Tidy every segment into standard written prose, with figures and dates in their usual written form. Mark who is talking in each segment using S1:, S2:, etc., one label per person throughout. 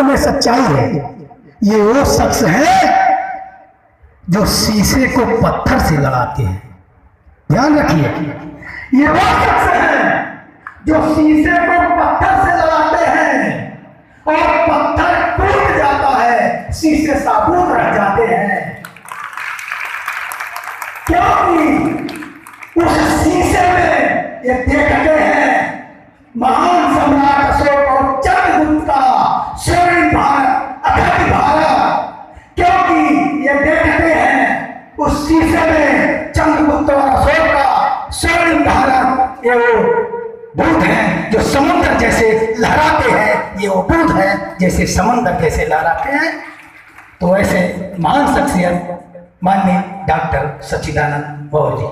S1: में सच्चाई है। ये वो शख्स है जो शीशे को पत्थर से लड़ाते हैं। ध्यान रखिए, ये वो शख्स है जो शीशे को पत्थर से लड़ाते हैं और पत्थर टूट जाता है, शीशे साबुत रह जाते हैं। क्योंकि उस शीशे में ये देखते हैं महान सम्राट अशोक और चंद्रगुप्त का स्वर्णिम भारत, अखंड भारत। क्योंकि ये देखते हैं उस शीशे में चंद्रगुप्त और अशोक का स्वर्णिम भारत। ये वो बुद्ध हैं जो समुद्र जैसे लहराते हैं, ये वो बुद्ध हैं जैसे समुद्र जैसे लहराते हैं। तो ऐसे महान शख्सियत माननीय डॉक्टर सच्चिदानंद गौर जी।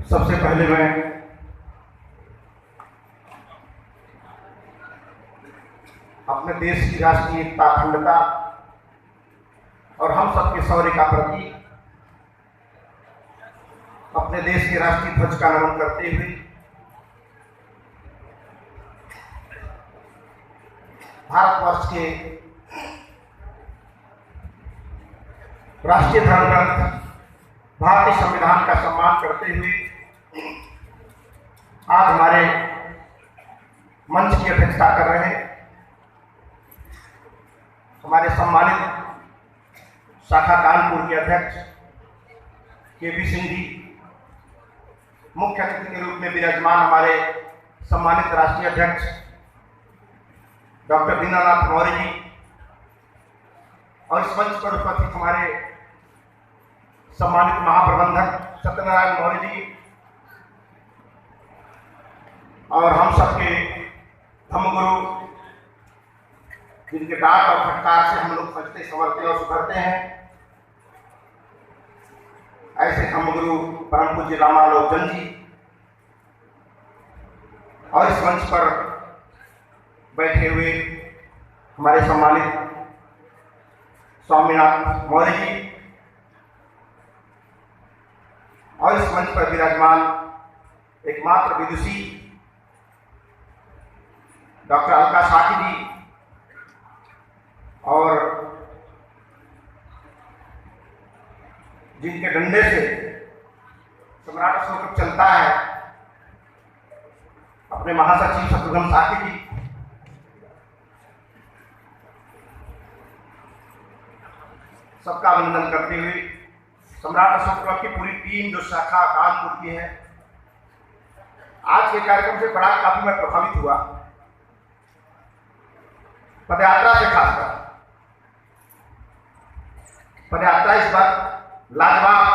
S2: सबसे पहले मैं अपने देश की राष्ट्रीय एकता, अखंडता और हम सबके शौर्य का प्रतीक अपने देश के राष्ट्रीय ध्वज का नमन करते हुए भारतवर्ष के राष्ट्रीय धर्म ग्रंथ भारतीय संविधान का सम्मान करते हुए आज हमारे मंच की अध्यक्षता कर रहे हैं हमारे सम्मानित शाखा कानपुर के अध्यक्ष केपी सिंह जी, मुख्य अतिथि के रूप में विराजमान हमारे सम्मानित राष्ट्रीय अध्यक्ष डॉक्टर दीनानाथ मौर्य जी, और इस मंच पर उपस्थित हमारे सम्मानित महाप्रबंधक सत्यनारायण मौर्य जी, और हम सबके धर्मगुरु जिनके डांट और फटकार से हम लोग सजते संवरते और सुधरते हैं, ऐसे धर्मगुरु परम पूज्य रामालोक जन जी, और इस मंच पर बैठे हुए हमारे सम्मानित स्वामीनाथ मौर्य जी, और इस मंच पर विराजमान एकमात्र विदुषी डॉक्टर अलका साकी जी, और जिनके डंडे से सम्राट अशोक चलता है अपने महासचिव शत्रुघ्न साकी जी, सबका अभिनंदन करते हुए सम्राट अशोक क्लब की पूरी टीम जो शाखा कानपुर की है, आज के कार्यक्रम से बड़ा काफी मैं प्रभावित हुआ। पदयात्रा से खासकर पदयात्रा इस बार लाजवाब,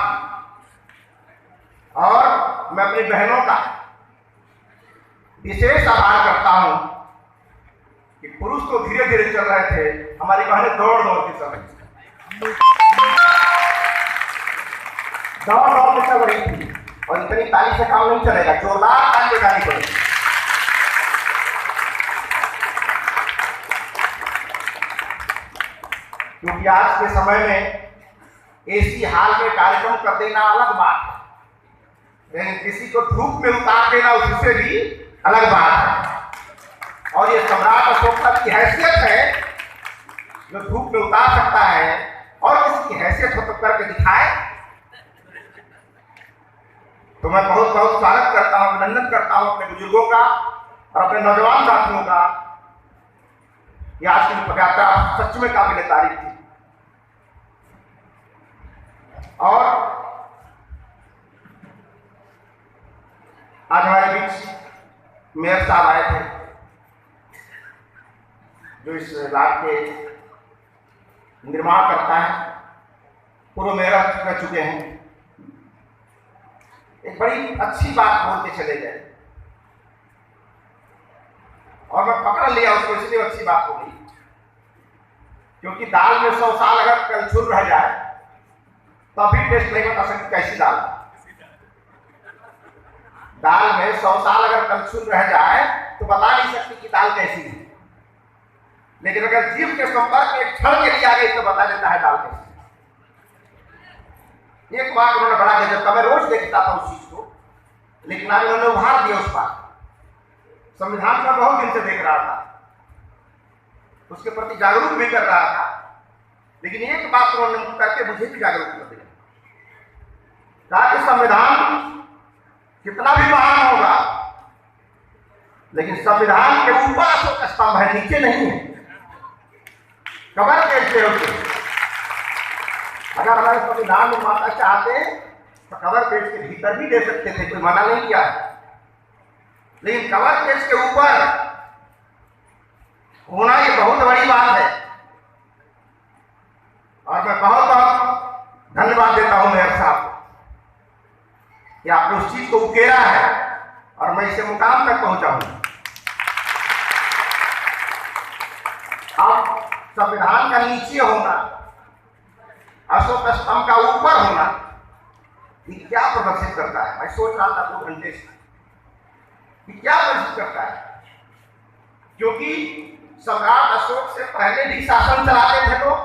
S2: और मैं अपनी बहनों का विशेष आभार करता हूं कि पुरुष तो धीरे धीरे चल रहे थे, हमारी बहनें दौड़ दौड़ के चल रही थी, दौड़ दौड़ के चल रही थी। और इतनी ताली से काम नहीं चलेगा, जोरदार ताली बजानी पड़ेगी। क्योंकि आज के समय में एसी हाल में कार्यक्रम कर देना अलग बात है, लेकिन किसी को धूप में उतार देना उससे भी अलग बात है। और ये सम्राट अशोक तक की हैसियत है जो धूप में उतार सकता है और किसी की हैसियत हो तो करके दिखाए। तो मैं बहुत बहुत स्वागत करता हूं, अभिनंदन करता हूं अपने बुजुर्गों का और अपने नौजवान साथियों का। यह आज की पदयात्रा सच में काबिल तारीफ थी। और आज हमारे बीच मेयर साहब आए थे जो इस रात के निर्माण करता है, पूर्व मेयर कर चुके हैं। एक बड़ी अच्छी बात बोल के चले गए और मैं पकड़ लिया उसको, इसलिए अच्छी बात हो गई। क्योंकि दाल में 100 साल अगर कलछुल रह जाए तो भी टेस्ट नहीं बता सकती कैसी दाल। दाल में 100 साल अगर कलछुल रह जाए तो बता नहीं सकती कि दाल कैसी है, लेकिन अगर जीभ के संपर्क में एक क्षण के लिए आ गई तो बता देता है दाल कैसी। एक बात उन्होंने बड़ा गजब का, मैं रोज देखता था उस चीज को, लेकिन आज उन्होंने उभार दिया उस बात। संविधान का बहुत दिन से देख रहा था, उसके प्रति जागरूक भी कर रहा था, लेकिन एक बात उन्होंने करके मुझे भी जागरूक कर दिया। कहा कि संविधान कितना भी महान होगा, लेकिन संविधान के ऊपर अशोक स्तंभ है, नीचे नहीं है। कबर कैसे होते? अगर हमारे संविधान निर्माता चाहते तो कवर पेज के भीतर भी दे सकते थे, कोई मना नहीं किया, लेकिन कवर पेज के ऊपर होना ये बहुत बड़ी बात है। और मैं बहुत बहुत धन्यवाद देता हूं मेयर साहब कि आपने उस चीज को उकेरा है और मैं इसे मुकाम तक पहुंचा हूं। अब संविधान का नीचे होना, अशोक स्तंभ का ऊपर होना, ये क्या प्रदर्शित करता है? मैं सोच रहा था 2 घंटे से कि क्या प्रदर्शित करता है, क्योंकि सम्राट अशोक से पहले भी शासन चलाते थे लोग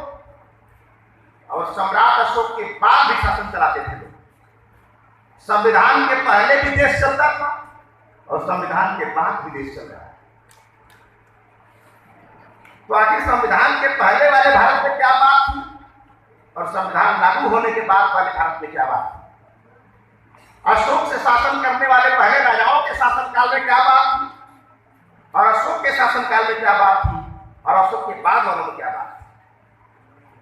S2: और सम्राट अशोक के बाद भी शासन चलाते थे लोग। संविधान के पहले भी देश चलता था और संविधान के बाद भी देश चल रहा है। तो आखिर संविधान के पहले वाले भारत में क्या बात थी और संविधान लागू होने के बाद वाले भारत में क्या बात थी? अशोक से शासन करने वाले पहले राजाओं के शासनकाल में क्या बात थी और अशोक के शासनकाल में क्या बात थी और अशोक के बाद वालों में क्या बात थी?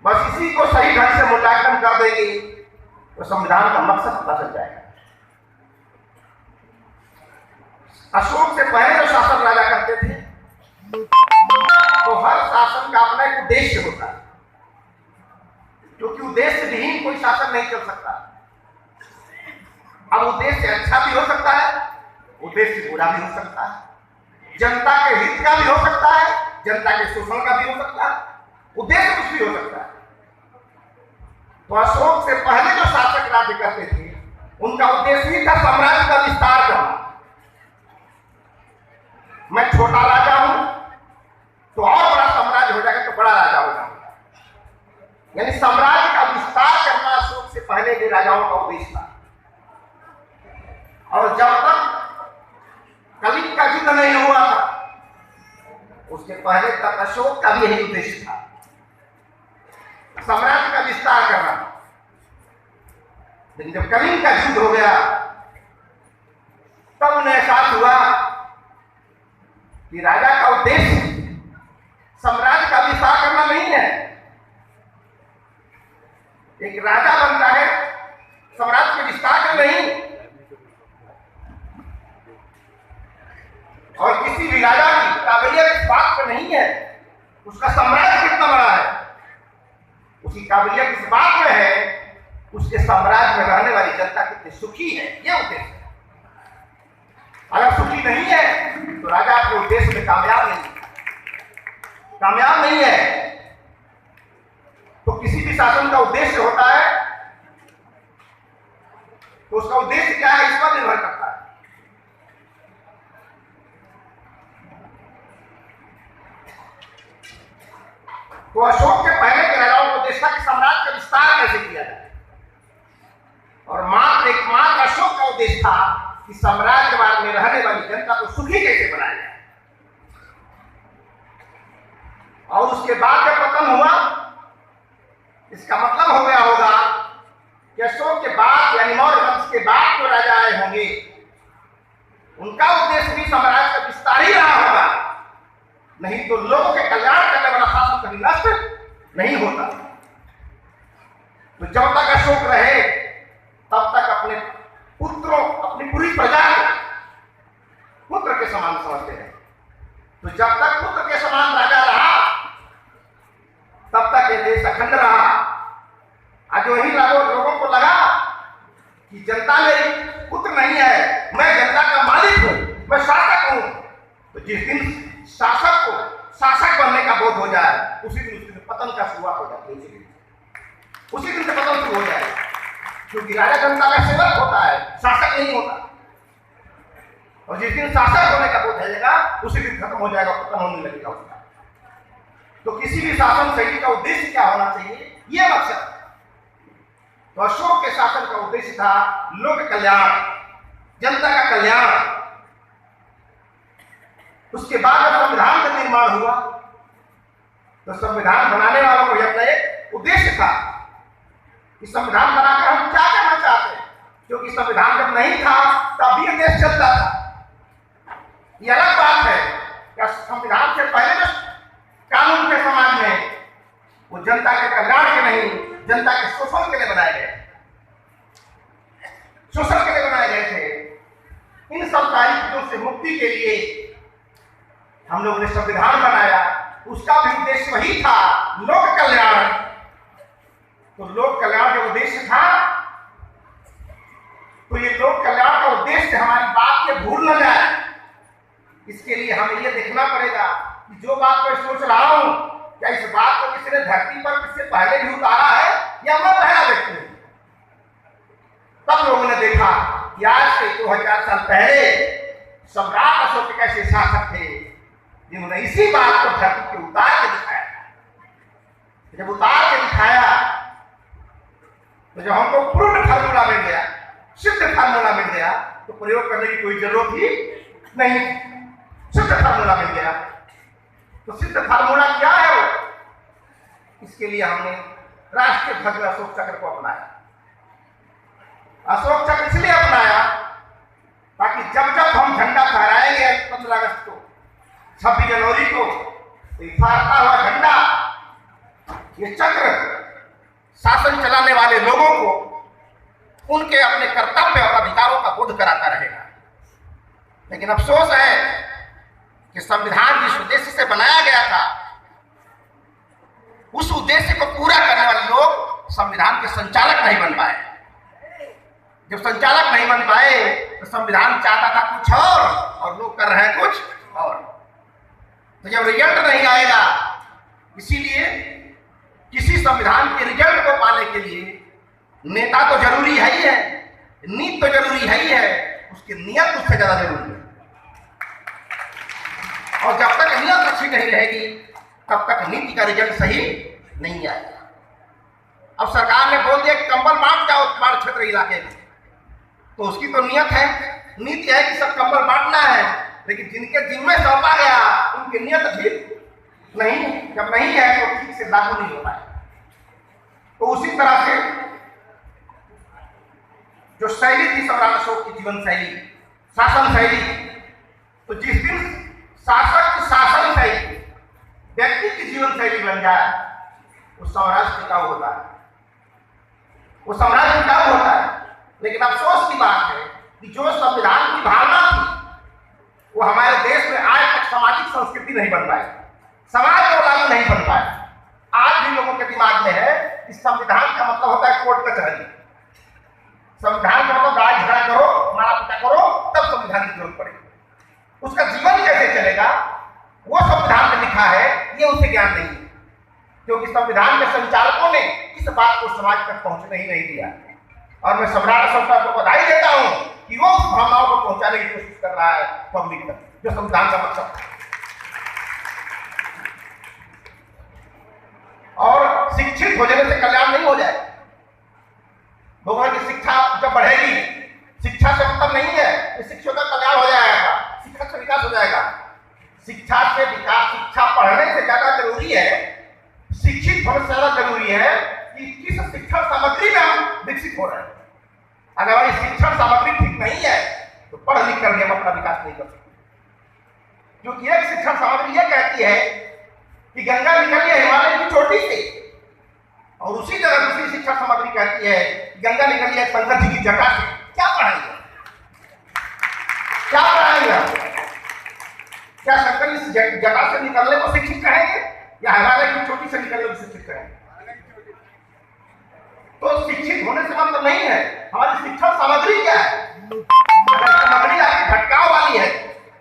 S2: बस इसी को सही ढंग से मूल्यांकन कर देंगे तो संविधान का मकसद पता चल जाएगा। अशोक से पहले जो शासन राजा करते थे तो हर शासन का अपना एक उद्देश्य होता है, क्योंकि उद्देश्य विहीन कोई शासन नहीं चल सकता। अब उद्देश्य अच्छा भी हो सकता है, उद्देश्य बुरा भी हो सकता है, जनता के हित का भी हो सकता है, जनता के शोषण का भी हो सकता है, उद्देश्य कुछ भी हो सकता है। तो अशोक से पहले जो शासक राज्य करते थे उनका उद्देश्य ही था साम्राज्य का विस्तार करना। मैं छोटा राजा हूं तो और बड़ा साम्राज्य हो जाएगा तो बड़ा राजा हो जाऊंगा, यानी साम्राज्य का विस्तार करना अशोक से पहले के राजाओं का उद्देश्य था। और जब तक कलिंग का युद्ध नहीं हुआ था उसके पहले तक अशोक का भी यही उद्देश्य था, साम्राज्य का विस्तार करना। लेकिन जब कलिंग का युद्ध हो गया तब उन्हें एहसास हुआ कि राजा का उद्देश्य साम्राज्य का विस्तार करना नहीं है। एक राजा बनता है साम्राज्य के विस्तार का नहीं, और किसी भी राजा की काबिलियत इस बात पर नहीं है उसका साम्राज्य कितना बड़ा है, उसकी काबिलियत इस बात में है उसके साम्राज्य में रहने वाली जनता कितनी सुखी है, यह उद्देश्य है। अगर सुखी नहीं है तो राजा अपने उद्देश्य में कामयाब नहीं है। तो किसी भी शासन का उद्देश्य होता है तो उसका उद्देश्य क्या है इस पर निर्भर करता है। तो अशोक के पहले के राजाओं को उद्देश्य था कि साम्राज्य का विस्तार कैसे किया जाए, और एकमात्र अशोक का उद्देश्य था कि साम्राज्यवाद में रहने वाली जनता को सुखी कैसे बनाया जाए। और उसके बाद जब पतन हुआ इसका मतलब हो गया होगा कि अशोक के बाद यानी मौर्य वंश के बाद जो राजा आए होंगे उनका उद्देश्य भी साम्राज्य का विस्तार ही रहा होगा, नहीं तो लोगों के कल्याण करने वाला शासन कभी नष्ट नहीं होता। तो जब तक अशोक रहे तब तक अपने पुत्रों अपनी पूरी प्रजा को पुत्र के समान समझते रहे। तो जब तक पुत्र के समान राजा रहा तब तक ये देश अखंड रहा। आज वही लोगों को लगा कि जनता मेरी पुत्र नहीं है, मैं जनता का मालिक हूं, मैं शासक हूं, तो जिस दिन शासक को शासक बनने का बोध हो जाए जाए उसी दिन पतन का शुरुआत हो जाती है। उसी दिन से पतन शुरू हो जाएगा, क्योंकि राजा जनता का सेवक होता है, शासक नहीं होता। और जिस दिन शासक होने का बोध रहेगा उसी दिन खत्म हो जाएगा, पतन होने लगेगा उसका। तो किसी भी शासन शैली का उद्देश्य क्या होना चाहिए, ये मकसद। तो अशोक के शासन का उद्देश्य था लोक कल्याण, जनता का कल्याण। उसके बाद जब संविधान का निर्माण हुआ तो संविधान बनाने वालों को यह एक उद्देश्य था कि संविधान बनाकर हम क्या करना चाहते हैं, क्योंकि संविधान जब नहीं था तब भी देश चलता था। यह अलग बात है कि संविधान से पहले जो कानून के समाज में वो जनता के कल्याण के नहीं, जनता के शोषण के लिए बनाए गए, शोषण के लिए बनाए गए थे। इन सब सारी चीजों से मुक्ति के लिए हम लोगों ने संविधान बनाया। उसका भी उद्देश्य वही था, लोक कल्याण। तो लोक कल्याण का उद्देश्य था, तो ये लोक कल्याण का उद्देश्य हमारी बात ये भूल न जाए, इसके लिए हमें ये देखना पड़ेगा कि जो बात मैं सोच रहा हूं, क्या इस बात को किसी ने धरती पर किससे पहले भी उतारा है या मैं पहला व्यक्ति हूं। तब लोगों ने देखा कि आज से 2000 साल पहले सम्राट अशोक कैसे शासक थे, जिन्होंने इसी बात को धरती पे उतार के दिखाया। जब उतार के दिखाया तो जब हमको पूर्ण फार्मूला मिल गया, सिद्ध फार्मूला मिल गया, तो प्रयोग करने की कोई जरूरत ही नहीं, सिद्ध फार्मूला मिल गया। तो सिद्ध फार्मूला क्या है वो, इसके लिए हमने राष्ट्रीय ध्वज अशोक चक्र को अपनाया। अशोक चक्र इसलिए अपनाया ताकि जब जब हम झंडा फहराएंगे 15 अगस्त को, 26 जनवरी को, तो फहरता हुआ झंडा, ये चक्र शासन चलाने वाले लोगों को उनके अपने कर्तव्य और अधिकारों का बोध कराता रहेगा। लेकिन अफसोस है कि संविधान जिस उद्देश्य से बनाया गया था, उस उद्देश्य को पूरा करने वाले लोग संविधान के संचालक नहीं बन पाए। जब संचालक नहीं बन पाए तो संविधान चाहता था कुछ और लोग कर रहे हैं कुछ और। तो जब रिजल्ट नहीं आएगा, इसीलिए किसी संविधान के रिजल्ट को पाने के लिए नेता तो जरूरी है ही है, नीति तो जरूरी है ही है, उसकी नियत उससे ज्यादा जरूरी है। और जब तक नियत अच्छी नहीं रहेगी तब तक नीति का रिजल्ट सही नहीं आएगा। अब सरकार ने बोल दिया कि कंबल बांट जाओ बाढ़ क्षेत्र इलाके में, तो उसकी तो नियत है, नीति है कि सब कंबल बांटना है, लेकिन जिनके जिम्मे सौंपा गया उनकी नियत ठीक नहीं, जब नहीं है तो ठीक से लागू नहीं हो पाए। तो उसी तरह से जो शैली थी सम्राट अशोक की जीवन शैली, शासन शैली, तो जिस दिन शासक की शासन शैली व्यक्ति की जीवन शैली बन जाए, वो साम्राज्य टिकाऊ होता है, वो साम्राज्य टिकाऊ होता है। लेकिन अफसोस की बात है कि जो संविधान की भावना थी वो हमारे देश में आज तक सामाजिक संस्कृति नहीं बन पाई, समाज को लागू नहीं बन पाया। आज भी लोगों के दिमाग में है कि संविधान का मतलब होता है कोर्ट कचहरी, संविधान का मतलब गाली झगड़ा करो, मारा पीटा करो, तब संविधान की जरूरत पड़ेगी। उसका जीवन कैसे चलेगा वो संविधान में लिखा है, ये उसे ज्ञान नहीं है, क्योंकि संविधान के संचालकों ने इस बात को समाज तक पहुंचने ही नहीं दिया। और मैं सम्राट अशोक को बधाई देता हूं कि वो उस भावनाओं को पहुंचाने की कोशिश कर रहा है पब्लिक तक, जो संविधान का मकसद है। और शिक्षित हो जाने से कल्याण नहीं हो जाए। लोगों की शिक्षा जब बढ़ेगी, शिक्षा से मतलब नहीं है कि शिक्षा का कल्याण हो जाएगा, शिक्षा से विकास हो जाएगा। शिक्षा से विकास, शिक्षा पढ़ने से ज्यादा जरूरी है, शिक्षित होने से ज्यादा जरूरी है कि किस शिक्षण सामग्री में हम विकसित हो रहे हैं। अगर हमारी शिक्षण सामग्री ठीक नहीं है तो पढ़ लिख करके हम अपना विकास नहीं कर सकते। क्योंकि एक शिक्षण सामग्री यह कहती है कि गंगा निकली है हिमालय की चोटी से, और उसी तरह दूसरी शिक्षा सामग्री कहती है कि गंगा निकली है शंकर जी की जटा से। क्या पढ़ाएंगे, क्या पढ़ाएंगे? क्या शंकर जी जटा से निकलने को शिक्षित कहेंगे या हिमालय की चोटी से निकलने को शिक्षित कहेंगे? तो शिक्षित होने से मतलब नहीं है, हमारी शिक्षण सामग्री क्या है। अगर सामग्री आपकी भटकाव वाली है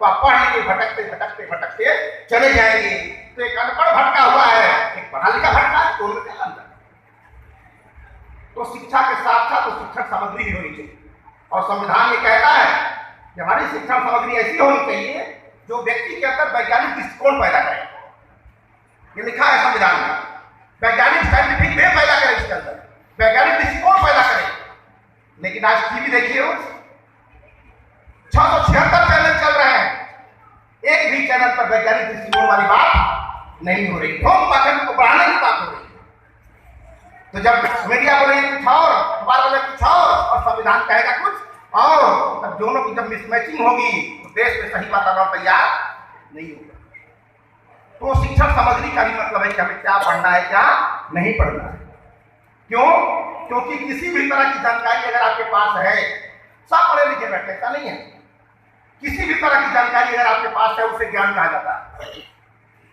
S2: तो आप पढ़ लिखे भटकते भटकते भटकते चले जाएंगे। तो तो एक अनपढ़ भटका हुआ है, एक पढ़ा लिखा भटका है, तो उनमें क्या अंतर? तो शिक्षा के साथ साथ तो शिक्षण सामग्री भी होनी चाहिए। और संविधान ये कहता है कि हमारी शिक्षण सामग्री ऐसी होनी चाहिए जो व्यक्ति के अंदर वैज्ञानिक दृष्टिकोण पैदा करे। ये लिखा है संविधान में, वैज्ञानिक साइंटिफिक वे पैदा करे, इसके अंदर वैज्ञानिक दृष्टिकोण पैदा करे। लेकिन आज टीवी देखिए, 676 चैनल चल रहे हैं, एक भी चैनल पर वैज्ञानिक दृष्टिकोण वाली बात नहीं हो रही, ठोक पाखंड को बढ़ाने की बात हो रही। तो जब मीडिया बोले कुछ और, अखबार बोले कुछ और संविधान कहेगा कुछ और, तब दोनों की जब मिसमैचिंग होगी तो देश में सही वातावरण तैयार नहीं होगा। तो शिक्षण सामग्री का भी मतलब है कि हमें क्या पढ़ना है, क्या नहीं पढ़ना है। क्यों? क्योंकि किसी भी तरह की जानकारी अगर आपके पास है, सब पढ़े लिखे बैठे, ऐसा नहीं है, किसी भी तरह की जानकारी अगर आपके पास है उसे ज्ञान कहा जाता है।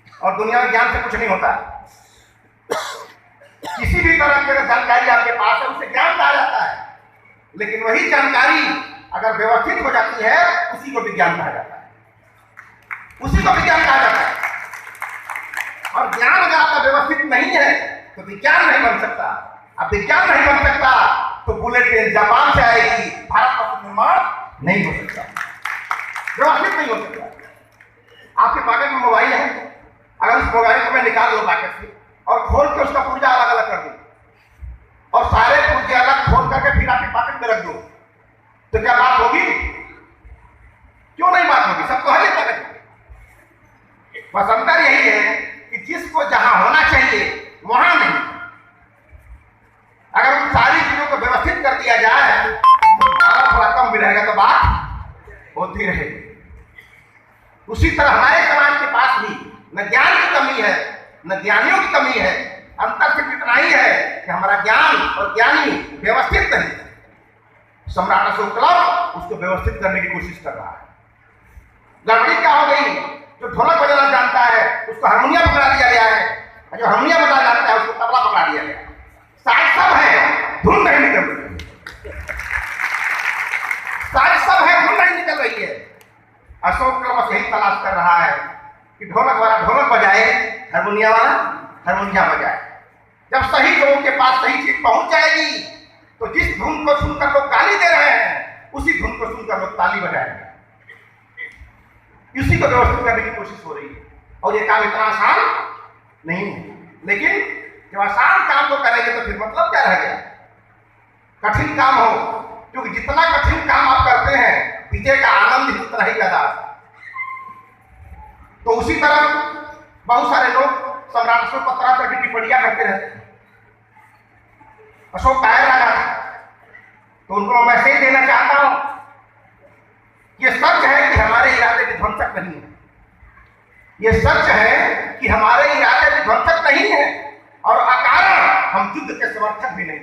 S2: और दुनिया में ज्ञान से कुछ नहीं होता। किसी भी तरह की अगर जानकारी आपके पास है उसे ज्ञान कहा जाता है, लेकिन वही जानकारी अगर व्यवस्थित हो जाती है उसी को विज्ञान कहा जाता है, उसी को विज्ञान कहा जाता है। और ज्ञान अगर आपका व्यवस्थित नहीं है तो विज्ञान नहीं बन सकता। अब विज्ञान नहीं बन सकता तो बुलेट ट्रेन जापान से आएगी, भारत का निर्माण नहीं हो सकता, व्यवस्थित नहीं हो सकता। आपके पॉकेट में मोबाइल है, अगर उस मोबाइल को मैं निकाल लूं पॉकेट से और खोल के उसका पुर्जा अलग अलग कर दूं और सारे पुर्जे अलग खोल करके फिर आपके पॉकेट में रख दूं, तो क्या बात होगी? क्यों नहीं बात होगी? सबको हर एक पॉकेट। बस अंतर यही है कि जिसको जहां होना चाहिए वहां नहीं। अगर उन सारी चीजों को व्यवस्थित कर दिया जाए तो थोड़ा कम भी रहेगा तो बात होती रहेगी। उसी तरह हमारे समाज के पास भी न ज्ञान की कमी है न ज्ञानियों की कमी है, अंतर सिर्फ इतना ही है कि हमारा ज्ञान और ज्ञानी व्यवस्थित नहीं है। सम्राट अशोक क्लब उसको व्यवस्थित करने की कोशिश कर रहा है। गड़बड़ी क्या हो गई? जो ढोलक बजाना जानता है उसको हारमोनियम पकड़ा दिया गया है, और जो हारमोनियम बजाना जानता है उसको तबला पकड़ा दिया गया है। साज सब है, धुन नहीं निकल रही, साज सब है, धुन नहीं निकल रही है। अशोक क्लब बस यही तलाश कर रहा है कि ढोलक वाला ढोलक बजाए, हारमोनिया वाला हारमोनिया बजाए। जब सही लोगों के पास सही चीज पहुंच जाएगी तो जिस धुन को सुनकर लोग गाली दे रहे हैं उसी धुन को सुनकर लोग ताली बजाएंगे। इसी को व्यवस्थित करने की कोशिश हो रही है और ये काम इतना आसान नहीं है। लेकिन जब आसान काम को करेंगे तो फिर मतलब क्या रह गया? कठिन काम हो, क्योंकि जितना कठिन काम आप करते हैं विजय का आनंद ही उतना ही ज्यादा। तो उसी तरह बहुत सारे लोग सम्राट अशोक पर तरह तरह की टिप्पणियां करते रहते हैं। अशोक कायर राजा था, तो उनको मैसेज देना चाहता हूं, ये सच है कि हमारे इरादे विध्वंसक नहीं है, ये सच है कि हमारे इरादे विध्वंसक नहीं है और अकारण हम युद्ध के समर्थक भी नहीं,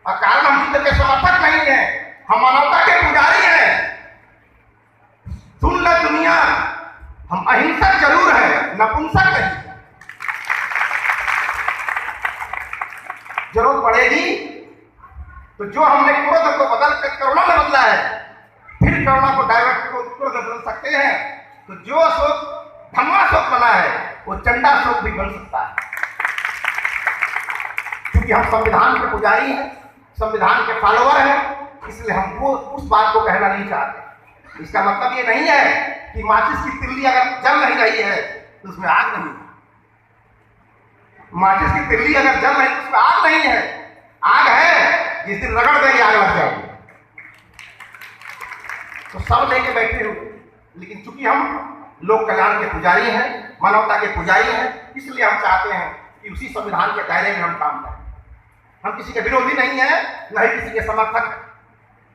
S2: अकारण हम युद्ध के समर्थक नहीं है, हम मानवता के पुजारी हैं। सुन ले दुनिया, हम अहिंसक जरूर है, नपुंसक नहीं। जरूरत पड़ेगी तो जो हमने क्रोध को बदल कर करुणा में बदला है, फिर करुणा को डायवर्ट को क्रोध में बदल सकते हैं। तो जो अशोक धम्माशोक बना है वो चंडाशोक भी बन सकता है, क्योंकि हम संविधान के पुजारी हैं, संविधान के फॉलोअर हैं, इसलिए हम वो उस बात को कहना नहीं चाहते। इसका मतलब ये नहीं है कि माचिस की तिल्ली अगर जल नहीं रही है तो उसमें आग नहीं है। माचिस की तिल्ली अगर जल रही है तो उसमें आग नहीं है, आग है, जिस दिन रगड़ देंगे आग लग जाएगी। तो सब लेके बैठे हो, लेकिन चूंकि हम लोक कल्याण के पुजारी हैं, मानवता के पुजारी हैं, इसलिए हम चाहते हैं कि उसी संविधान के दायरे में हम काम करें। हम किसी के विरोधी नहीं है, न ही किसी के समर्थक है।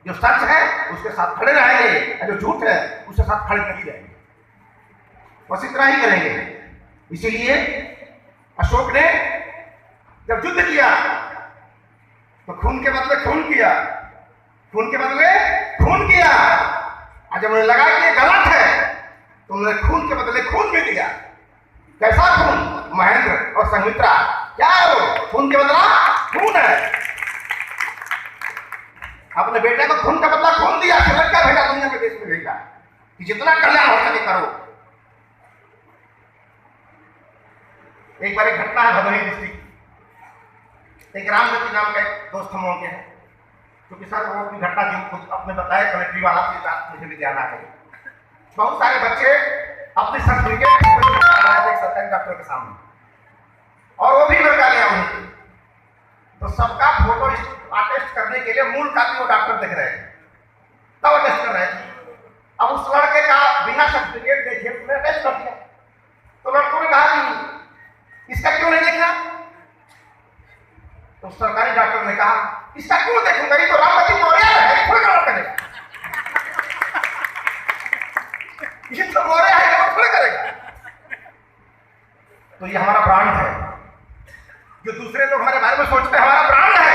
S2: जो सच है उसके साथ खड़े रहेंगे और जो झूठ है उसके साथ खड़े नहीं रहेंगे, बस इतना ही करेंगे। इसीलिए अशोक ने जब युद्ध किया तो खून के बदले खून किया, खून के बदले खून किया, और जब उन्हें लगा कि ये गलत है तो उन्होंने खून के बदले खून भी दिया। कैसा खून? महेंद्र और संघमित्रा, क्या है वो? खून के बदला खून है। अपने बेटे को खून का बदला खून दिया, श्रीलंका भेजा, दुनिया के देश में भेजा कि जितना कल्याण हो सके करो। एक बार एक घटना है भदोही डिस्ट्रिक्ट, एक रामगति नाम का एक दोस्त हम लोग के हैं, क्योंकि सर वो अपनी घटना जी खुद अपने बताया, कलेक्ट्री वाला के साथ मुझे भी ध्यान आ गई। बहुत सारे बच्चे अपनी सर्टिफिकेट सरकारी डॉक्टर के सामने, और वो भी लड़का गया उन्हें, तो सबका फोटो अटेस्ट करने के लिए मूल कापी वो डॉक्टर देख रहे हैं, तब अटेस्ट कर रहे थे। अब उस लड़के का बिना सर्टिफिकेट देखे उसने अटेस्ट कर दिया, तो लड़कों ने कहा कि इसका क्यों नहीं देखा? तो सरकारी डॉक्टर ने कहा इसका क्यों देखूंगा, ये तो रामगति मौर्य है, थोड़ा गड़बड़ करेगा, ये तो मौर्य है, गड़बड़ थोड़ा करेगा। तो ये हमारा ब्रांड है, जो दूसरे लोग हमारे बारे में सोचते हैं, हमारा ब्रांड है,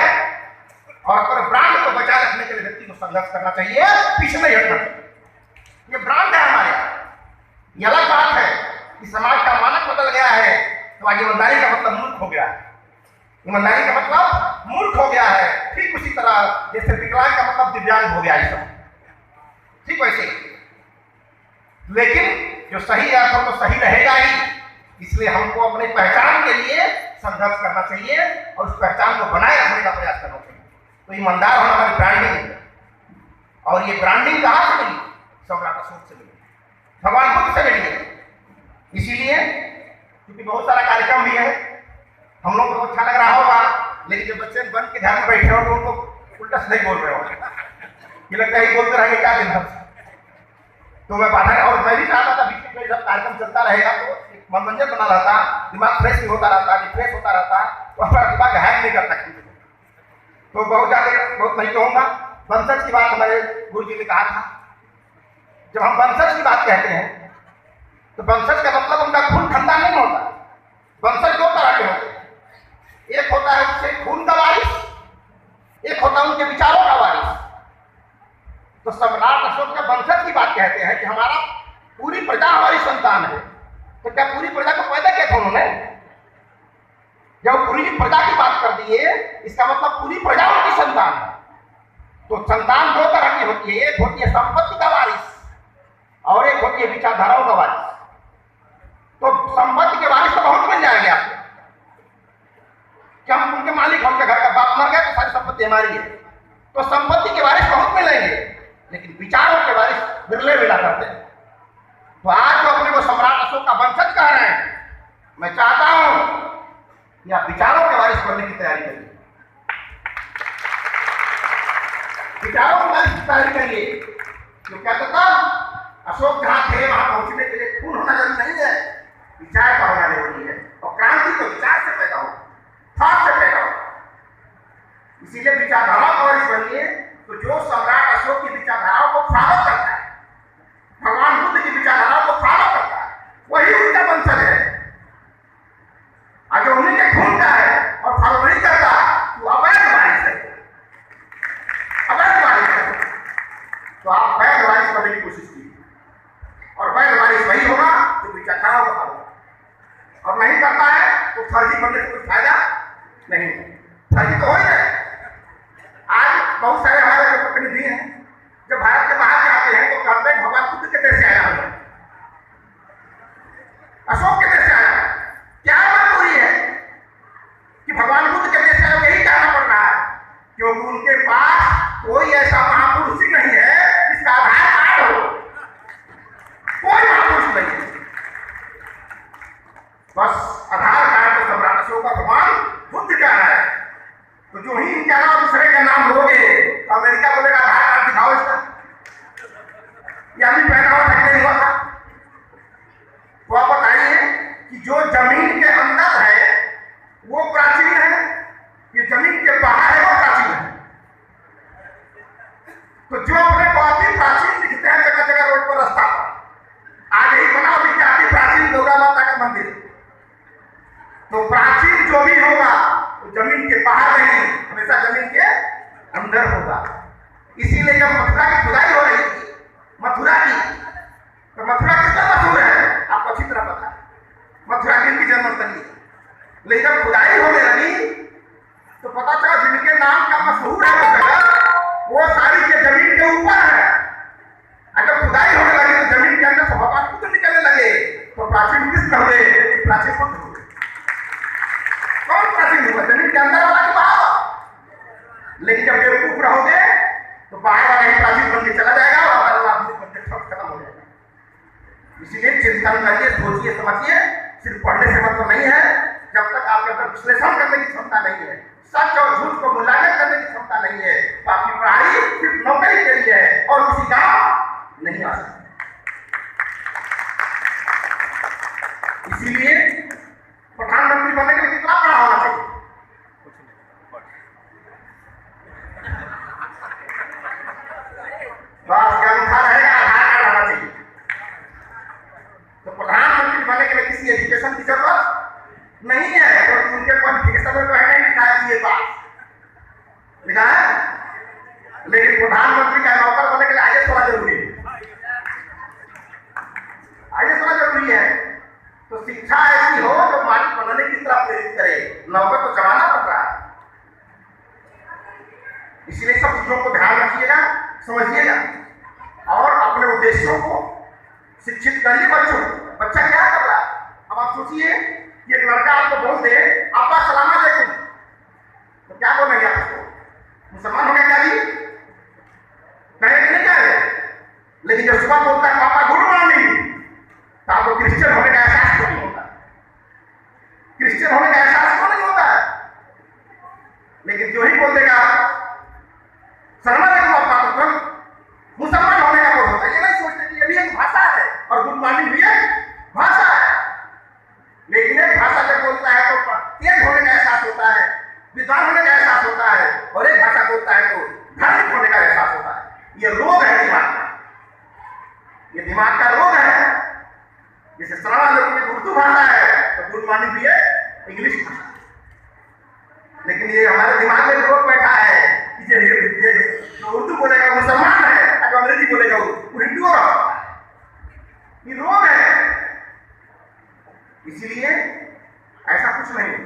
S2: और अपने ब्रांड को बचाए रखने के लिए व्यक्ति को संघर्ष करना चाहिए, पीछे नहीं हटना चाहिए। ये ब्रांड है हमारे। ये अलग बात है कि समाज का मानक बदल गया है, तो आज ईमानदारी का मतलब मूर्ख हो गया है, ईमानदारी का मतलब मूर्ख हो गया है। ठीक उसी तरह जैसे विकलांग का मतलब दिव्यांग हो गया है सब, ठीक वैसे। लेकिन जो सही अर्थ हो तो सही रहेगा ही, इसलिए हमको अपने पहचान के लिए संघर्ष करना चाहिए और उस पहचान को बनाए रखने का प्रयास करना चाहिए। तो ईमानदार होना हमारी ब्रांडिंग है, और ये ब्रांडिंग कहाँ से मिली? सम्राट अशोक से मिली, भगवान बुद्ध से मिली है। इसीलिए क्योंकि बहुत सारा कार्यक्रम भी है, हम लोग को अच्छा लग रहा होगा, लेकिन जो बच्चे बन के ध्यान में बैठे हो तो उनको उल्टा से नहीं बोल रहे हो, ये लगता है बोलते रहेंगे क्या दिन भर। तो मैं बाधा, और मैं भी चाहता था बीच में जब कार्यक्रम चलता रहेगा तो मनोरंजन बना रहता, दिमाग फ्रेश भी होता रहता, रिफ्रेश होता रहता, तो हमारा दिमाग हैंग नहीं करता। तो बहुत नहीं कहूँगा। वंशज की बात हमारे गुरु जी ने कहा था, जब हम वंशज की बात कहते हैं तो वंशज का मतलब उनका खून ठंडा नहीं होता। वंशज दो तरह के होते हैं, एक होता है उससे खून का वारिस, एक होता है उनके विचारों का वारिस। तो सम्राट अशोक के वंशज की बात कहते हैं कि हमारा पूरी प्रजा हमारी संतान है। तो क्या पूरी प्रजा को पैदा किया था उन्होंने? जब पूरी प्रजा की बात कर दिए, इसका मतलब पूरी प्रजा उनकी संतान है। तो संतान दो तरह की होती है, एक होती है संपत्ति का वारिस और एक होती है विचारधाराओं का वारिस। तो संपत्ति के वारिस तो बहुत मिल जाएंगे आपको, कि हम उनके मालिक, उनके घर का बाप मर गया तो सारी संपत्ति हमारी है, तो संपत्ति के वारिस बहुत मिलेंगे, लेकिन विचारों के वारिस बिरले मिला करते हैं। तो आज जो अपने को सम्राट अशोक का वंशज कह रहे हैं, मैं चाहता हूं कि आप विचारों के वारिस बनने की तैयारी करिए, विचारों के वारिस की तैयारी करिए। जो कहता था अशोक जहां थे वहां पहुंचने के लिए खून होना जरूरी नहीं है, विचार का होना जरूरी है, और क्रांति तो विचार से पैदा हो, थॉट से पैदा हो। इसीलिए विचारधारा का वारिस बनिए। तो जो सम्राट अशोक की विचारधाराओं को फॉलो करता है, भगवान बुद्ध की विचारधाराओं को फॉलो करता है, वही उनका वंशज है। अगर उन्हीं के खून का है और फॉलो नहीं करता तो अवैध वारिस है, अवैध वारिस है। तो आप वैध वारिस बनने की कोशिश कीजिए, और वैध वारिस वही होगा जो विचारधाराओं को फॉलो करता, और नहीं करता है तो फर्जी बनने से कुछ फायदा नहीं है। फर्जी तो हो ही है। आज बहुत सारे हमारे जो प्रतिनिधि हैं, जब भारत के बाहर जाते हैं तो कहते हैं भगवान बुद्ध के देश से आया हूं, अशोक के देश से आया। क्या मजबूरी है कि भगवान बुद्ध के देश से आया, यही कहना पड़ रहा है, क्योंकि उनके पास कोई ऐसा महापुरुष ही नहीं है जिसका आधार कार्ड हो, कोई महापुरुष नहीं है। बस आधार कार्ड तो सम्राट अशोक का भगवान बुद्ध का है। तो जो ही इनके अलावा दूसरे का नाम लोगे तो अमेरिका बोलेगा आधार कार्ड दिखाओ इसका, या भी पैदा हुआ था नहीं हुआ था। तो आप बताइए कि जो जमीन के अंदर है वो प्राचीन है, ये जमीन के बाहर है वो प्राचीन है। तो जो अपने को अति प्राचीन दिखते हैं जगह जगह रोड पर, रास्ता पर, आज ही बना विख्याति प्राचीन दुर्गा माता का मंदिर। तो प्राचीन जो भी होगा तो जमीन के बाहर नहीं, हमेशा जमीन के अंदर होगा। इसीलिए जब मथुरा की खुदाई हो रही थी, मथुरा की, तो मथुरा कितना मशहूर है आपको अच्छी तरह पता है, मथुरा की इनकी जन्मस्थली। लेकिन जब खुदाई होने लगी तो पता चला जिनके नाम का मशहूर है वो जगह, वो सारी के जमीन के ऊपर है। अगर खुदाई होने लगी तो जमीन के अंदर से भगवान बुद्ध निकलने लगे, तो प्राचीन किस कहे? प्राचीन बुद्ध हुए। के अंदर वाला कि बाहर वाला? लेकिन जब बेवकूफ रहोगे तो बाहर वाला ही प्राचीन बन के चला जाएगा और अंदर वाला आदमी बन के खत्म हो जाएगा। इसीलिए चिंतन करिए, सोचिए, समझिए। सिर्फ पढ़ने से मतलब नहीं है। जब तक आपके अंदर विश्लेषण करने की क्षमता नहीं है, सच और झूठ को मूल्यांकन करने की क्षमता नहीं है, तो आपकी पढ़ाई सिर्फ नौकरी के लिए है और किसी काम नहीं आ सकती। इसीलिए प्रधानमंत्री बनने के लिए कितना पढ़ा होना चाहिए? बस क्या लिखा रहेगा, आधार कार्ड होना चाहिए। तो प्रधानमंत्री बनने के लिए किसी एजुकेशन की जरूरत नहीं है। तो उनके क्वालिफिकेशन में तो है नहीं लिखा है ये बात लिखा है, लेकिन प्रधानमंत्री का नौकर बनने के लिए आईएएस होना जरूरी है। आईएएस होना जरूरी है। तो शिक्षा ऐसी हो जो मालिक बनने की तरफ प्रेरित करे, नौकर तो जमाना पड़ रहा है। इसलिए सब चीजों को ध्यान रखिएगा, समझिएगा और अपने उद्देश्यों को शिक्षित करिए बच्चों। बच्चा क्या कर रहा है? अब आप सोचिए कि एक लड़का आपको बोल दे आपका सलाम अलैकुम, तो क्या बोलेंगे आप उसको? मुसलमान हो गया क्या जी? कहेंगे नहीं कहेंगे? लेकिन जब सुबह बोलता है पापा गुड मॉर्निंग, तो आपको क्रिश्चियन होने का एहसास क्यों नहीं होता? क्रिश्चियन होने का एहसास क्यों नहीं होता है? लेकिन जो ही बोल देगा सलाम अलैकुम पापा, तो तुरंत मुसलमान होने का बोध होता है। ये नहीं सोचते कि ये भी एक भाषा है और गुड मॉर्निंग भी एक भाषा है। लेकिन एक भाषा जब बोलता है तो तेज होने का एहसास होता है, विद्वान होने का एहसास होता है, और एक भाषा बोलता है तो धार्मिक होने का एहसास होता है। ये रोग है दिमाग का, ये दिमाग का रोग है। जैसे सलाम अलैकुम उर्दू भाषा है तो गुड मॉर्निंग भी है इंग्लिश भाषा। लेकिन ये हमारे दिमाग में रोग बैठा है कि जो उर्दू बोलेगा मुसलमान है, अगर अंग्रेजी बोलेगा वो हिंदू हो रहा है। ये रोग है। इसीलिए ऐसा कुछ नहीं है।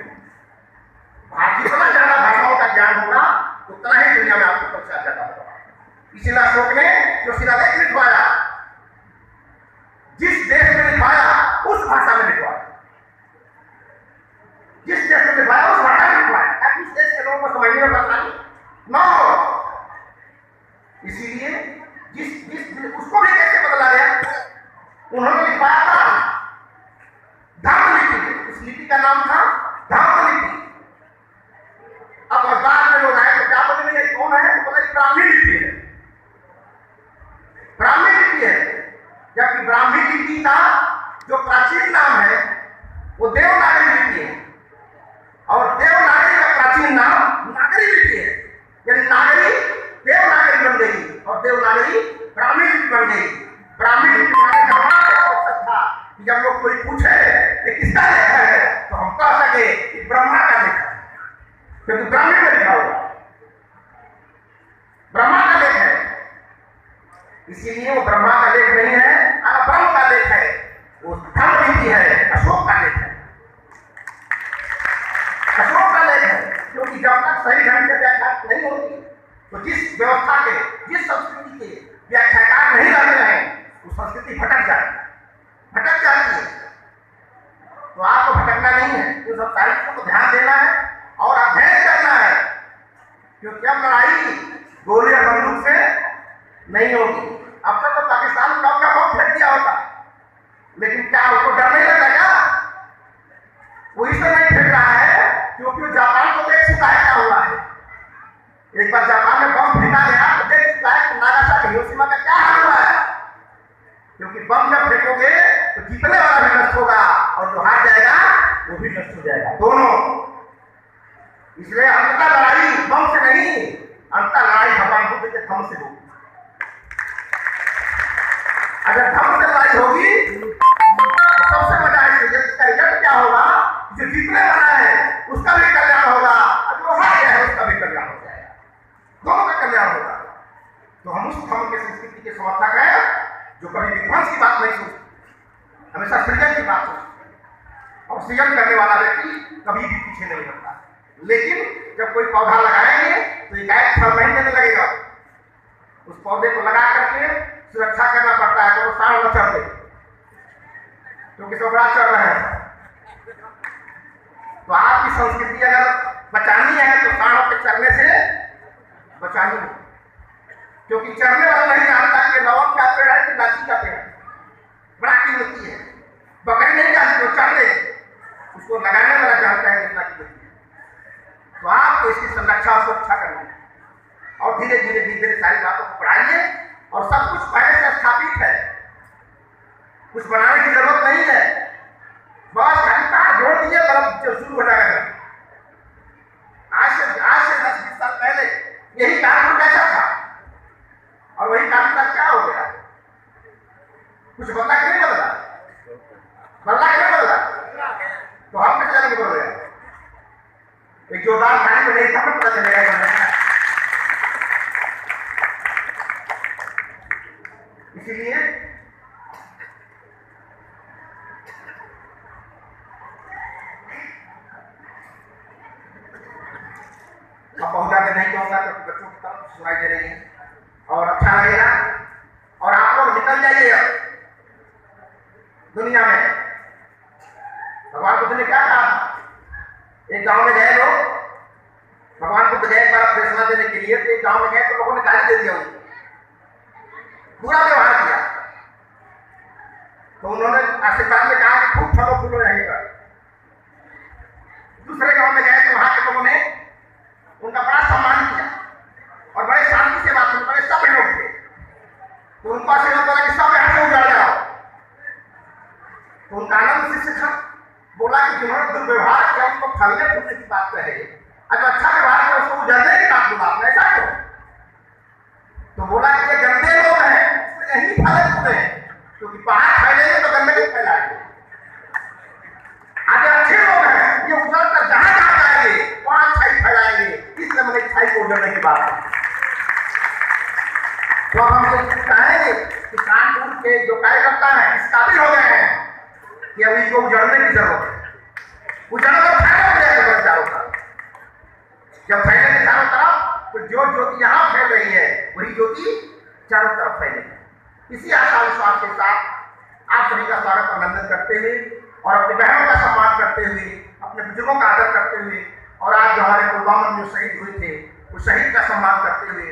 S2: जितना ज्यादा भाषाओं का ज्ञान होगा उतना ही दुनिया में आपको प्रचार ज्यादा होगा। इसीलिए अशोक ने जो शिलालेख लिखवाया, जिस देश में लिखवाया उस भाषा में लिखवाया, जिस देश में लिखवाया उस भाषा में लिखवाया, ताकि उस देश के लोगों को समझने में आसानी न हो। इसीलिए जिस उसको भी कैसे बदला गया? उन्होंने लिखवाया था धम्म लिपि। उस लिपि का नाम था धम्म लिपि। अब बाद में लोग आए तो क्या बोले नहीं कौन है? तो बोले ब्राह्मी लिपि है, ब्राह्मी लिपि है। जबकि ब्राह्मी लिपि का जो प्राचीन नाम है वो देवनागरी लिपि है, और देवनागरी का प्राचीन नाम नागरी लिपि है। यानी नागरी देवनागरी बन गई और देवनागरी ब्राह्मी लिपि बन गई। ब्राह्मी लिपि बनाने का मकसद था कि जब लोग कोई पूछे कि किसका लेखा है तो हम कह सके कि ब्रह्मा का लेखा है, क्योंकि ब्राह्मी में लिखा हुआ ब्रह्मा का लेख है। इसीलिए वो ब्रह्मा का लेख नहीं है, ब्रह्म का लेख है। वो धम्म लिपि है, अशोक का लेख है, अशोक का लेख है। क्योंकि जब तक सही ढंग से व्याख्या नहीं होगी तो जिस व्यवस्था के, जिस संस्कृति के व्याख्याकार नहीं रहते हैं वो संस्कृति भटक जाती है। तो आपको भटकना नहीं है, तो सब सारी चीजों को ध्यान देना है और अध्ययन करना है। क्योंकि अब लड़ाई गोली और बंदूक से नहीं होगी। अब तक तो पाकिस्तान में का बम फेंक दिया होता, लेकिन क्या उसको डर नहीं लगता क्या? वो इसलिए नहीं फेंक रहा है क्योंकि वो जापान को देख चुका है क्या हुआ है। एक बार जापान में बम फेंका गया तो देख चुका है कि नागासाकी हिरोशिमा का क्या हाल हुआ है। क्योंकि बम जब फेंकोगे तो जीतने वाला भी नष्ट होगा और जो हार जाएगा वो भी नष्ट हो जाएगा, दोनों। इसलिए अंततः लड़ाई बम से नहीं, अंततः लड़ाई भगवान बुद्ध के धम्म से होगी। अगर धम्म से लड़ाई होगी तो सबसे मजा आएगी। इसका रिजल्ट क्या होगा? जो जीतने वाला है उसका भी कल्याण होगा और जो हार गया है उसका भी कल्याण हो जाएगा, दोनों का कल्याण होगा। तो हम उस धर्म के संस्कृति के समर्थक हैं जो कभी विध्वंस की बात नहीं सोचते, हमेशा सृजन की बात सोचते। और सृजन करने वाला व्यक्ति कभी भी पीछे नहीं हटता। लेकिन जब कोई पौधा लगाएंगे तो एक 6 महीने में लगेगा। उस पौधे को लगा करके सुरक्षा करना पड़ता है तो वो साढ़ न चढ़ दे, क्योंकि सब बड़ा चढ़ रहे हैं। तो आपकी संस्कृति अगर बचानी है तो सांडों के चरने से बचानी है, क्योंकि चरने वाला नहीं जानता कि लवंग का पेड़ है कि लाची का पेड़ है, बड़ा कीमती है। बकरी नहीं जानती, वो चर ले, उसको लगाने वाला जानता है कितना कीमती है। तो आपको इसकी संरक्षा और सुरक्षा करनी है, और धीरे धीरे धीरे सारी बातों को पढ़ाइए, और सब कुछ पहले से स्थापित है, कुछ बनाने की जरूरत नहीं है। बस खाली तार जोड़ दिए, बल्ब शुरू हो जाएगा। आज से 10-20 साल पहले यही कानून कैसा था, और वही कानून का क्या हो गया? कुछ बदला क्यों बदला? बदला क्यों बदला? तो हम कैसे जाने के बदल गया? एक जोरदार खाने में नहीं था, पता चलेगा। इसीलिए अब बहुत ज्यादा नहीं कहूँगा, क्योंकि बच्चों की तरफ सुनाई दे रही है और अच्छा लगेगा। और आप लोग निकल जाइए अब दुनिया में। भगवान बुद्ध ने क्या कहा? एक गांव में गए लोग, भगवान बुद्ध गए एक बार फैसला देने के लिए, तो एक गांव में गए तो लोगों ने गाली दे दिया, उनको बुरा व्यवहार किया। तो उन्होंने आशीर्वाद में कहा कि खूब फलो फूलो रहेगा। दूसरे गांव में गए तो वहां के लोगों ने उनका बड़ा सम्मान किया और बड़े शांति से बात, बड़े सब लोग थे, तो उनको आशीर्वाद बोला कि सब यहाँ से उजाड़ जाओ। तो उनका आनंद से सीखा, बोला कि जिन्होंने दुर्व्यवहार किया उनको फलने फूलने की बात कहे, अगर अच्छा व्यवहार किया उसको उजाड़ने की बात बोला, आपने ऐसा क्यों? तो बोला कि ये गंदे लोग हैं, यही फले फूले, क्योंकि बाहर फैलेंगे तो गंदगी फैलाएंगे। आज अच्छे लोग हैं, ये उजड़ कर जहां जहां जाएंगे वहां अच्छाई फैलाएंगे, इसलिए मैंने अच्छाई को उजड़ने की बात की। तो हम लोग कहेंगे कि कानपुर के जो कार्यकर्ता है इस काबिल हो गए हैं कि अब इनको उजड़ने की जरूरत है। उजड़ने का फायदा हो जाएगा चारों तरफ। जब फैलेंगे चारों तरफ तो जो ज्योति यहाँ फैल रही है वही ज्योति चारों तरफ फैलेगी। इसी आशा विश्वास के साथ आप सभी का स्वागत अभिनंदन करते हुए और अपने बहनों का सम्मान करते हुए, अपने बुजुर्गों का आदर करते हुए, और आज जो हमारे पुलवामा में जो शहीद हुए थे उस शहीद का सम्मान करते हुए,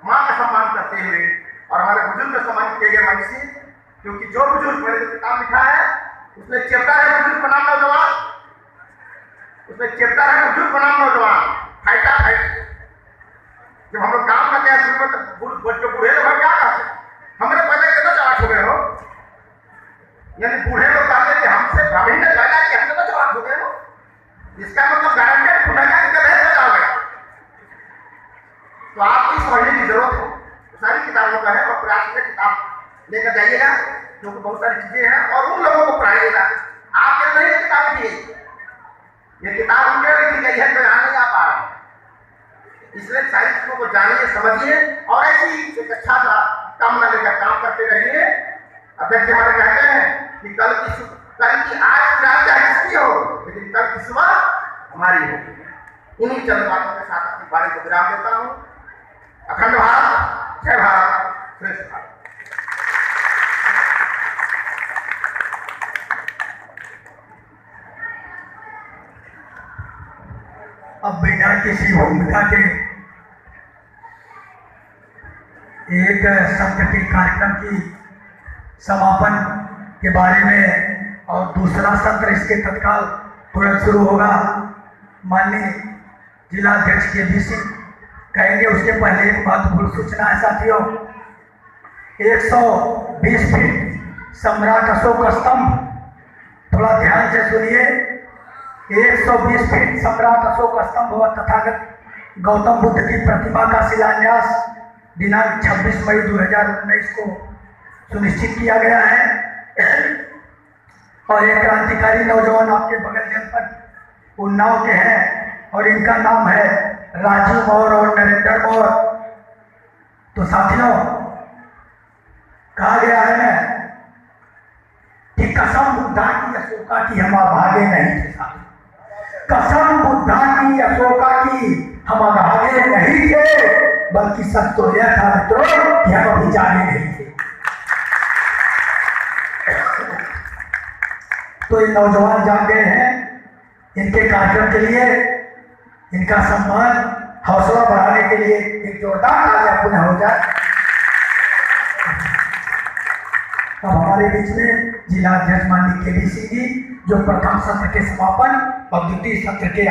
S2: माँ का सम्मान करते हुए, और हमारे बुजुर्ग का सम्मान किए गए मंच से, क्योंकि जो बुजुर्ग मैंने जो किताब लिखा है उसमें चैप्टर है बुजुर्ग बनाम नौजवान, उसमें चैप्टर है बुजुर्ग बनाम नौजवान, फाइटा फाइट। जब हम लोग काम करते हैं शुरू में तो बूढ़े लोग क्या करते हैं, हमने पहले कितना चलाक हो गए हो, यानी बूढ़े लोग कहते कि हमसे हम ही ने पैदा किया, हम कितना चलाक हो गए हो, इसका मतलब गारंटेड खुलेगा कि कभी हो जाओगे। तो आपको इस पढ़ने की जरूरत है, सारी किताबों का है, और प्रयास से किताब लेकर जाइएगा, क्योंकि बहुत सारी चीजें हैं, और उन लोगों को पढ़ाइएगा। आपके नहीं किताब दी, ये किताब उनके लिखी गई है जो यहाँ नहीं आ पा रहा, इसलिए सारी चीजों को जानिए, समझिए, और ऐसी एक अच्छा सा कामना लेकर काम करते रहिए। अध्यक्ष हमारे कहते हैं कि कल की आज की रात चाहे किसकी हो, लेकिन कल की सुबह हमारी होगी। इन्हीं चंद बातों के साथ अपनी बाणी को विराम देता हूँ। अखंड भारत, जय भारत, श्रेष्ठ भारत।
S1: अब बिना किसी भूमिका के एक सत्र के कार्यक्रम की समापन के बारे में, और दूसरा सत्र इसके तत्काल तुरंत शुरू होगा। माननीय जिला अध्यक्ष के भी सिंह कहेंगे। उसके पहले एक महत्वपूर्ण सूचना है साथियों, 120 फीट सम्राट अशोक स्तंभ, थोड़ा ध्यान से सुनिए। 120 फीट सम्राट अशोक स्तंभ व तथागत गौतम बुद्ध की प्रतिमा का शिलान्यास दिनांक 26 मई 2019 को सुनिश्चित किया गया है। और एक क्रांतिकारी नौजवान आपके बगल जनपद उन्नाव के हैं, और इनका नाम है राजू मौर्य और नरेंद्र मौर्य। तो साथियों, कहा गया है कि कसम बुद्धा की अशोका की हम भागे नहीं थे साथियों, कसम बुद्धा की अशोका की हम भागे नहीं थे, बल्कि सच तो यह था मित्रों कि हम अभी जागे नहीं थे। तो ये नौजवान जाग गए हैं इनके कार्यक्रम के लिए, इनका सम्मान हौसला बढ़ाने के लिए एक जोरदार तालियां पुनः हो जाए। अब हमारे बीच में जिला अध्यक्ष माननीय केबी सिंह जी, जो प्रथम सत्र के समापन और द्वितीय सत्र के